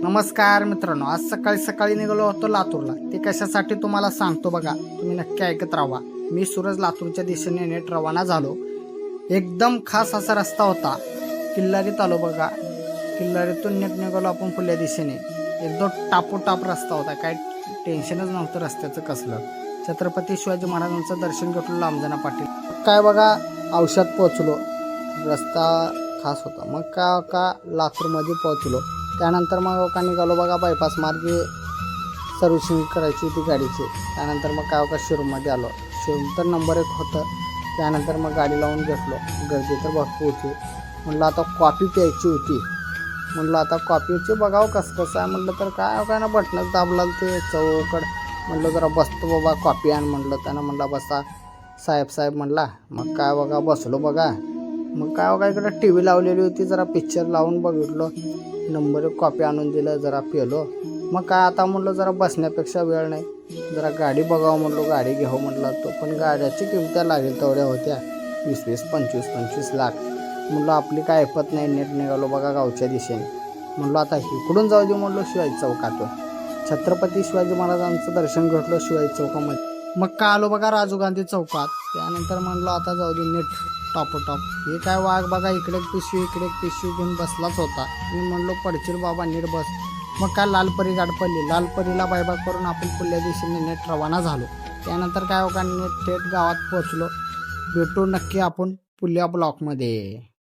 नमस्कार मित्रांनो, आज सकाळी सकाळी निघालो होतो लातूरला. ते कशासाठी तुम्हाला सांगतो बघा, तुम्ही नक्की ऐकत राहा. मी सूरज लातूरच्या दिशेने नेट रवाना झालो. एकदम खास असा रस्ता होता. किल्लारीत आलो बघा. किल्लारीतून नेट निघालो आपण पुढल्या दिशेने. एकदम टापोटाप रस्ता होता, काय टेन्शनच नव्हतं रस्त्याचं कसलं. छत्रपती शिवाजी महाराजांचं दर्शन घेतलो लांबजना पाटील. काय बघा, औषध पोचलो. रस्ता खास होता. मग का लातूरमध्ये पोहोचलो. त्यानंतर मग का निघालो बघा, बायपास मार्गे सर्व्हिसिंग करायची होती गाडीची. त्यानंतर मग का शोरूममध्ये आलो. शोरूम तर नंबर 1 होतं. त्यानंतर मग गाडी लावून घेतलो. गर्दी तर भरपूर होती. म्हणलं आता कॉफी प्यायची होती. म्हणलं आता कॉफीची बघावं कसं आहे. म्हणलं तर काय ना बटनच दाबलं ते चौकड. म्हणलं जरा बसतो बाबा, कॉफी आण म्हणलं. त्यानं म्हणला बसा साहेब म्हणला. मग काय बघा बसलो बघा. मग काय बघा, इकडं टी व्ही लावलेली होती. जरा पिक्चर लावून बघितलो. नंबर 1 कॉफी आणून दिलं, जरा पिलो. मग काय आता म्हणलं जरा बसण्यापेक्षा वेळ नाही, जरा गाडी बघावं म्हणलो, गाडी घ्यावं म्हणलं. तो पण गाड्याची किमत्या लागेल तेवढ्या होत्या, 20-20, 25-25 लाख. म्हणलं आपली काय ऐपत नाही. नेट निघालो बघा गावच्या दिशेने. म्हणलो आता इकडून जाऊ दे म्हणलो शिवाजी चौकातून. छत्रपती शिवाजी महाराजांचं दर्शन घेतलं शिवाजी चौकामध्ये. मग काय आलो बघा राजीव गांधी चौकात. त्यानंतर म्हणलो आता जाऊ दे नेट टॉप. हे काय वाघ बघा, इकडे एक पिशवी घेऊन बसलाच होता. मी म्हणलो पडशील बाबा, नीट बस. मग काय लालपरी गाठ पडली. लालपरीला बायबाय करून आपण पुढल्या दिशेने नेट रवाना झालो. त्यानंतर काय बघा, नेट थेट गावात पोहोचलो. भेटू नक्की आपण पुढल्या ब्लॉकमध्ये.